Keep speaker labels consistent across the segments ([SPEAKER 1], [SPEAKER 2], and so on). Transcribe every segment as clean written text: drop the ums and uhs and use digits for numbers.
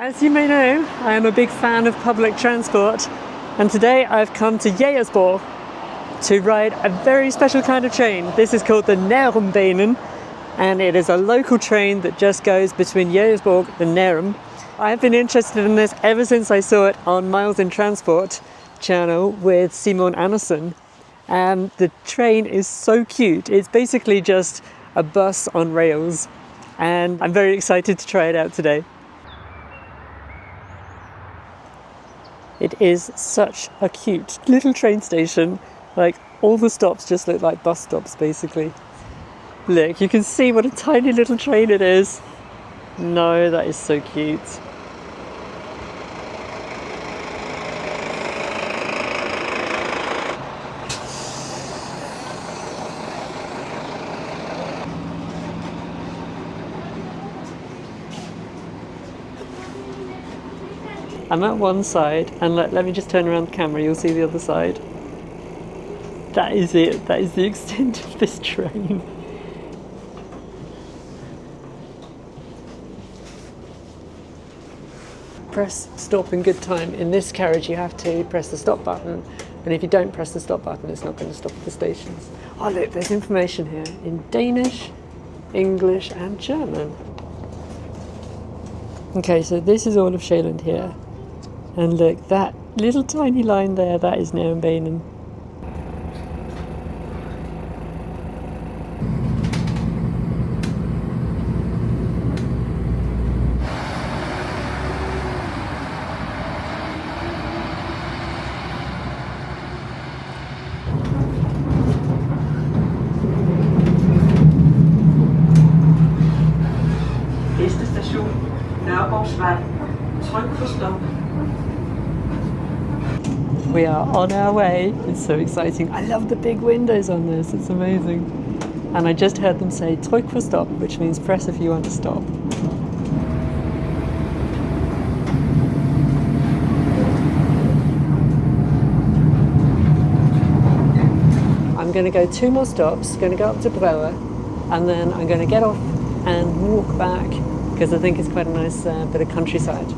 [SPEAKER 1] As you may know, I am a big fan of public transport, and today I've come to Jægersborg to ride a very special kind of train. This is called the Nærumbanen, and it is a local train that just goes between Jægersborg and Nærum. I've been interested in this ever since I saw it on Miles in Transport channel with Andersen, and the train is so cute. It's basically just a bus on rails, and I'm very excited to try it out today. It is such a cute little train station. Like, all the stops just look like bus stops, basically. Look, you can see what a tiny little train it is. No, that is so cute. I'm at one side, and let me just turn around the camera, you'll see the other side. That is it, that is the extent of this train. Press stop in good time. In this carriage you have to press the stop button, and if you don't press the stop button it's not going to stop at the stations. Oh look, there's information here in Danish, English and German. Okay, so this is all of Sjælland here. And look, that little tiny line there, that is Nærumbanen.
[SPEAKER 2] Næste station, Nørrebrovsvej. Tryk for stop.
[SPEAKER 1] We are on our way. It's so exciting. I love the big windows on this. It's amazing. And I just heard them say tryk for stop, which means press if you want to stop. I'm going to go 2 more stops, going to go up to Brøge, and then I'm going to get off and walk back, because I think it's quite a nice bit of countryside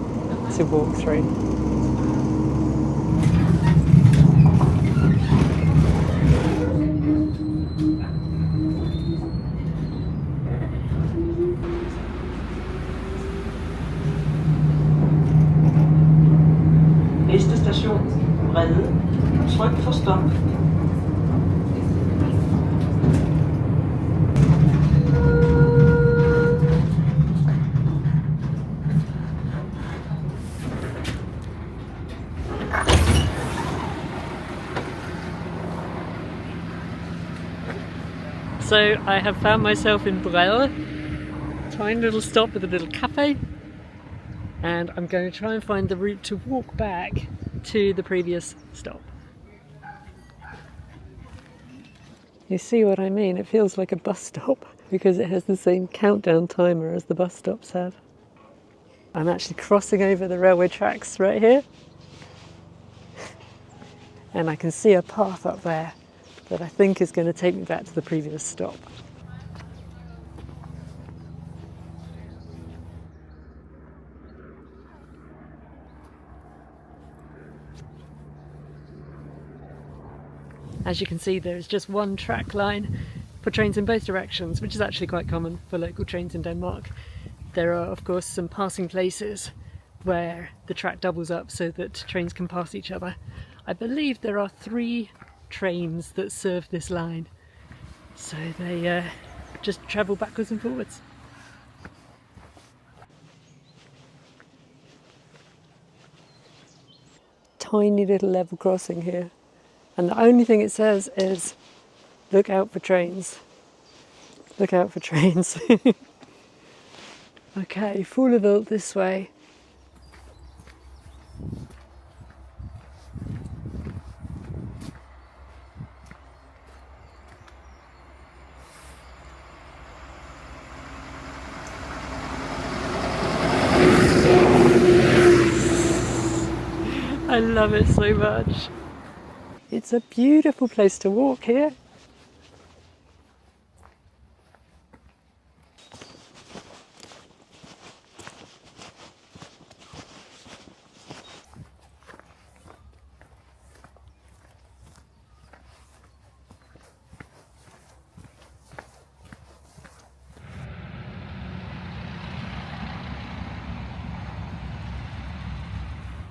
[SPEAKER 1] to walk through.
[SPEAKER 2] Næste station, Brede. Tryk for stop.
[SPEAKER 1] So I have found myself in Brøge, tiny little stop with a little cafe, and I'm going to try and find the route to walk back to the previous stop. You see what I mean? It feels like a bus stop because it has the same countdown timer as the bus stops have. I'm actually crossing over the railway tracks right here, and I can see a path up there that I think is going to take me back to the previous stop. As you can see, there is just one track line for trains in both directions, which is actually quite common for local trains in Denmark. There are of course some passing places where the track doubles up so that trains can pass each other. I believe there are 3 trains that serve this line, so they just travel backwards and forwards. Tiny little level crossing here, and the only thing it says is look out for trains. Look out for trains. Okay, Fugleveld this way. I love it so much. It's a beautiful place to walk here.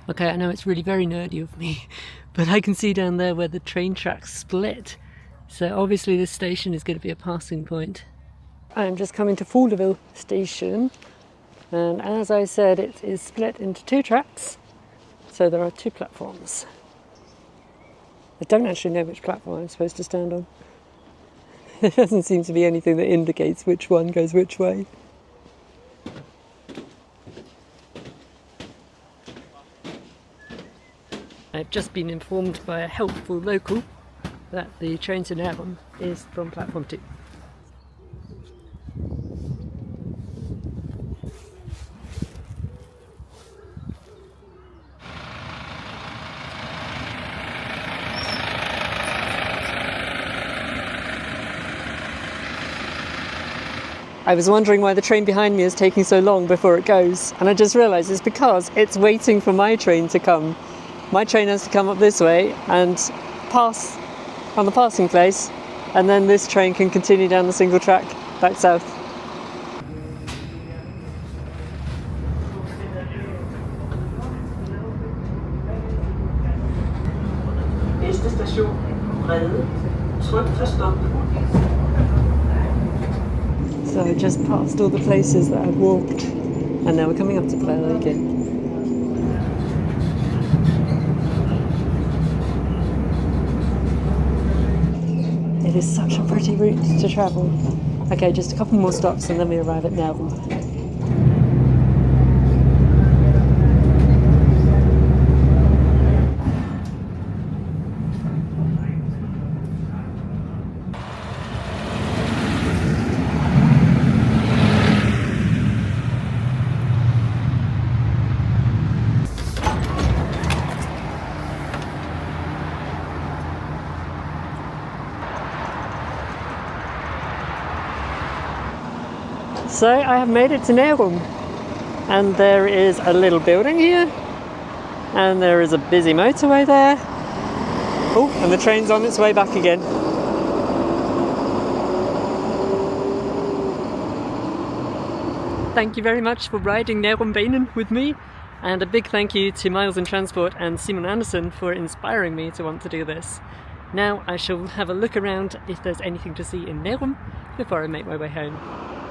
[SPEAKER 1] Okay, I know it's really very nerdy of me, but I can see down there where the train tracks split. So obviously this station is going to be a passing point. I'm just coming to Fugleville station, and as I said, it is split into 2 tracks, so there are 2 platforms. I don't actually know which platform I'm supposed to stand on. There doesn't seem to be anything that indicates which one goes which way. I've just been informed by a helpful local that the train to Nærum is from platform 2. I was wondering why the train behind me is taking so long before it goes, and I just realised it's because it's waiting for my train to come. My train has to come up this way and pass on the passing place, and then this train can continue down the single track back south.
[SPEAKER 2] Næste station, Brede. Tryk for stop.
[SPEAKER 1] So I just passed all the places that I'd walked, and now we're coming up to Brede again. It is such a pretty route to travel. Okay, just a couple more stops and then we arrive at Nærum. So I have made it to Nærum, and there is a little building here, and there is a busy motorway there. Oh, and the train's on its way back again. Thank you very much for riding Nærumbanen with me, and a big thank you to Miles in Transport and Simon Andersen for inspiring me to want to do this. Now I shall have a look around if there's anything to see in Nærum before I make my way home.